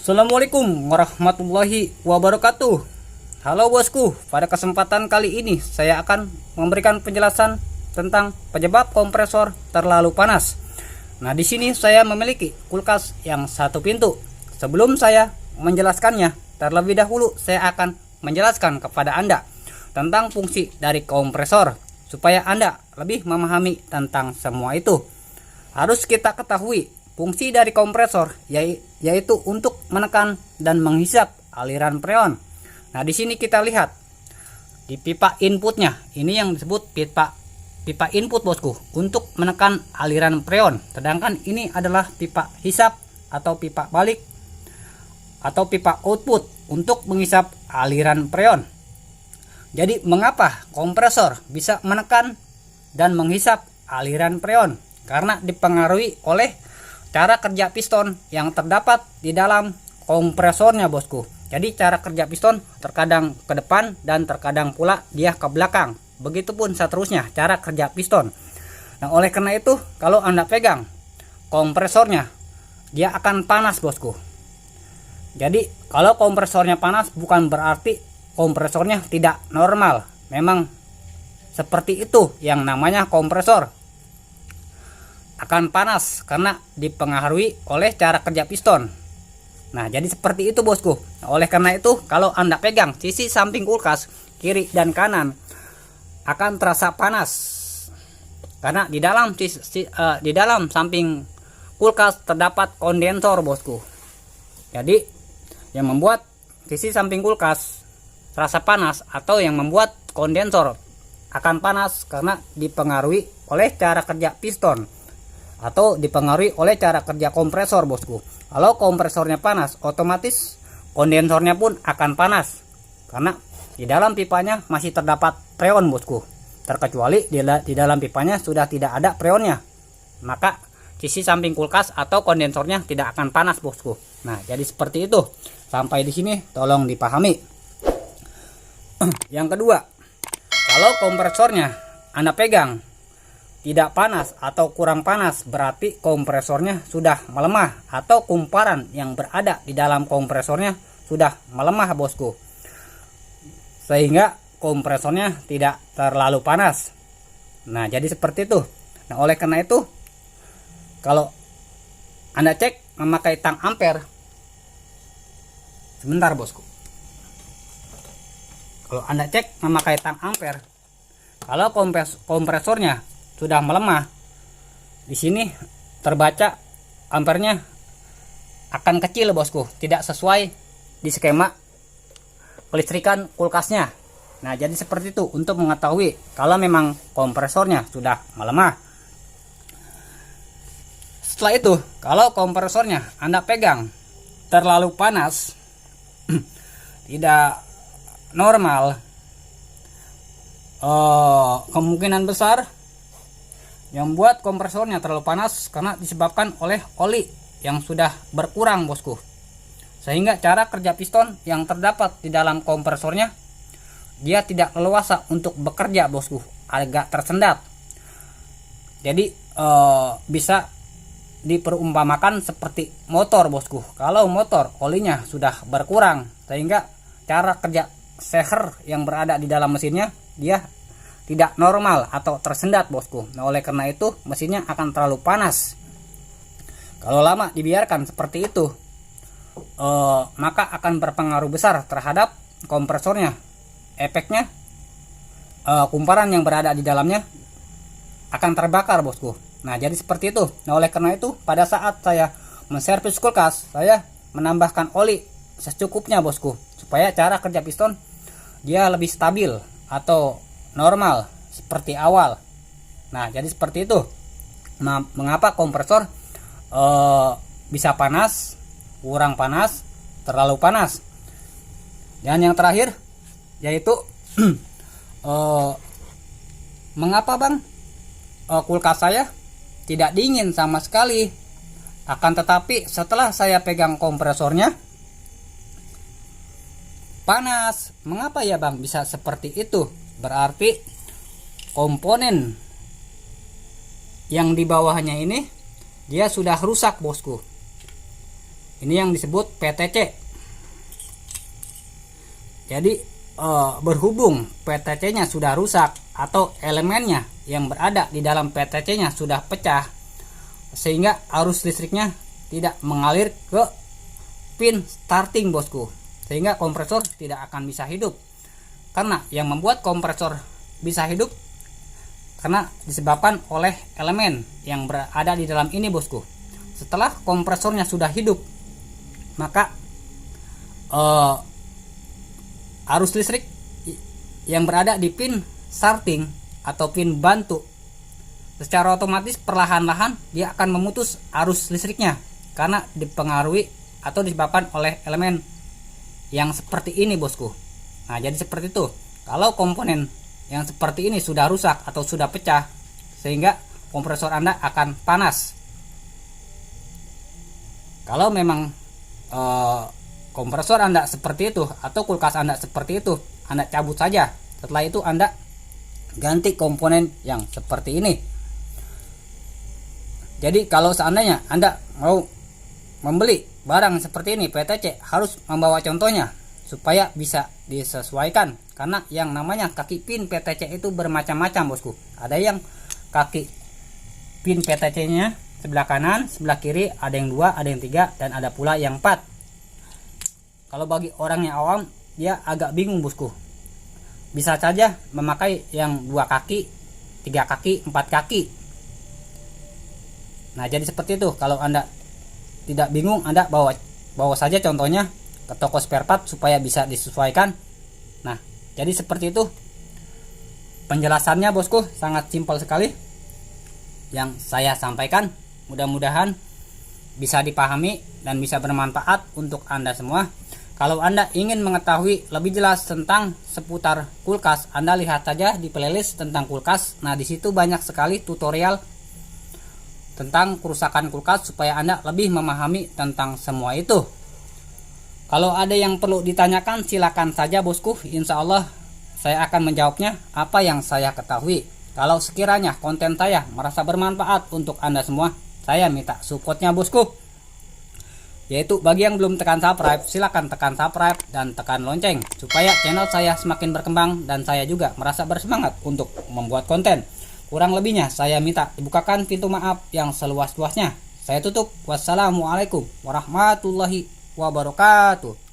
Assalamualaikum warahmatullahi wabarakatuh. Halo bosku, pada kesempatan kali ini saya akan memberikan penjelasan tentang penyebab kompresor terlalu panas. Nah, di sini saya memiliki kulkas yang satu pintu. Sebelum saya menjelaskannya, terlebih dahulu saya akan menjelaskan kepada Anda tentang fungsi dari kompresor supaya Anda lebih memahami tentang semua itu. Harus kita ketahui fungsi dari kompresor yaitu untuk menekan dan menghisap aliran freon. Nah, di sini kita lihat di pipa inputnya. Ini yang disebut pipa input bosku untuk menekan aliran freon. Sedangkan ini adalah pipa hisap atau pipa balik atau pipa output untuk menghisap aliran freon. Jadi mengapa kompresor bisa menekan dan menghisap aliran freon? Karena dipengaruhi oleh cara kerja piston yang terdapat di dalam kompresornya bosku. Jadi cara kerja piston terkadang ke depan dan terkadang pula dia ke belakang. Begitupun seterusnya cara kerja piston. Nah, oleh karena itu kalau Anda pegang kompresornya, dia akan panas bosku. Jadi kalau kompresornya panas bukan berarti kompresornya tidak normal. Memang seperti itu yang namanya kompresor akan panas karena dipengaruhi oleh cara kerja piston. Nah, jadi seperti itu bosku. Nah, oleh karena itu kalau Anda pegang sisi samping kulkas kiri dan kanan akan terasa panas karena di dalam samping kulkas terdapat kondensor bosku. Jadi yang membuat sisi samping kulkas terasa panas atau yang membuat kondensor akan panas karena dipengaruhi oleh cara kerja piston atau dipengaruhi oleh cara kerja kompresor bosku. Kalau kompresornya panas, otomatis kondensornya pun akan panas karena di dalam pipanya masih terdapat freon bosku. Terkecuali di dalam pipanya sudah tidak ada freonnya, maka sisi samping kulkas atau kondensornya tidak akan panas bosku. Nah, jadi seperti itu. Sampai di sini tolong dipahami. Yang kedua, kalau kompresornya Anda pegang tidak panas atau kurang panas, berarti kompresornya sudah melemah atau kumparan yang berada di dalam kompresornya sudah melemah bosku, sehingga kompresornya tidak terlalu panas. Nah, jadi seperti itu. Nah, oleh karena itu kalau Anda cek memakai tang ampere, sebentar bosku, kalau Anda cek memakai tang ampere, kalau kompresornya sudah melemah, di sini terbaca ampernya akan kecil bosku, tidak sesuai di skema kelistrikan kulkasnya. Nah, jadi seperti itu untuk mengetahui kalau memang kompresornya sudah melemah. Setelah itu, kalau kompresornya Anda pegang terlalu panas, tidak normal, kemungkinan besar yang buat kompresornya terlalu panas karena disebabkan oleh oli yang sudah berkurang bosku, sehingga cara kerja piston yang terdapat di dalam kompresornya dia tidak leluasa untuk bekerja bosku, agak tersendat. Jadi bisa diperumpamakan seperti motor bosku. Kalau motor olinya sudah berkurang sehingga cara kerja seher yang berada di dalam mesinnya dia tidak normal atau tersendat bosku. Nah, oleh karena itu mesinnya akan terlalu panas. Kalau lama dibiarkan seperti itu, maka akan berpengaruh besar terhadap kompresornya. Efeknya kumparan yang berada di dalamnya akan terbakar bosku. Nah, jadi seperti itu. Nah, oleh karena itu pada saat saya menservis kulkas, saya menambahkan oli secukupnya bosku, supaya cara kerja piston dia lebih stabil atau normal seperti awal. Nah, jadi seperti itu. Nah, mengapa kompresor bisa panas, kurang panas, terlalu panas. Dan yang terakhir yaitu mengapa bang kulkas saya tidak dingin sama sekali, akan tetapi setelah saya pegang kompresornya panas. Mengapa ya bang bisa seperti itu? Berarti komponen yang di bawahnya ini dia sudah rusak bosku. Ini yang disebut PTC. Jadi berhubung PTC-nya sudah rusak atau elemennya yang berada di dalam PTC-nya sudah pecah, sehingga arus listriknya tidak mengalir ke pin starting bosku, sehingga kompresor tidak akan bisa hidup. Karena yang membuat kompresor bisa hidup karena disebabkan oleh elemen yang berada di dalam ini bosku. Setelah kompresornya sudah hidup, maka arus listrik yang berada di pin starting atau pin bantu secara otomatis perlahan-lahan dia akan memutus arus listriknya karena dipengaruhi atau disebabkan oleh elemen yang seperti ini bosku. Nah, jadi seperti itu. Kalau komponen yang seperti ini sudah rusak atau sudah pecah, sehingga kompresor Anda akan panas. Kalau memang kompresor Anda seperti itu atau kulkas Anda seperti itu, Anda cabut saja. Setelah itu Anda ganti komponen yang seperti ini. Jadi kalau seandainya Anda mau membeli barang seperti ini PTC, harus membawa contohnya supaya bisa disesuaikan, karena yang namanya kaki pin PTC itu bermacam-macam bosku. Ada yang kaki pin PTC nya sebelah kanan, sebelah kiri, ada yang 2, ada yang 3, dan ada pula yang 4. Kalau bagi orang yang awam, dia agak bingung bosku. Bisa saja memakai yang 2 kaki, 3 kaki, 4 kaki. Nah, jadi seperti itu. Kalau Anda tidak bingung, Anda bawa saja contohnya ke toko spare part supaya bisa disesuaikan. Nah, jadi seperti itu. Penjelasannya bosku sangat simpel sekali yang saya sampaikan. Mudah-mudahan bisa dipahami dan bisa bermanfaat untuk Anda semua. Kalau Anda ingin mengetahui lebih jelas tentang seputar kulkas, Anda lihat saja di playlist tentang kulkas. Nah, di situ banyak sekali tutorial tentang kerusakan kulkas supaya Anda lebih memahami tentang semua itu. Kalau ada yang perlu ditanyakan, silakan saja bosku. Insya Allah saya akan menjawabnya apa yang saya ketahui. Kalau sekiranya konten saya merasa bermanfaat untuk Anda semua, saya minta supportnya bosku. Yaitu bagi yang belum tekan subscribe, silakan tekan subscribe dan tekan lonceng supaya channel saya semakin berkembang dan saya juga merasa bersemangat untuk membuat konten. Kurang lebihnya saya minta dibukakan pintu maaf yang seluas-luasnya. Saya tutup. Wassalamualaikum warahmatullahi wabarakatuh.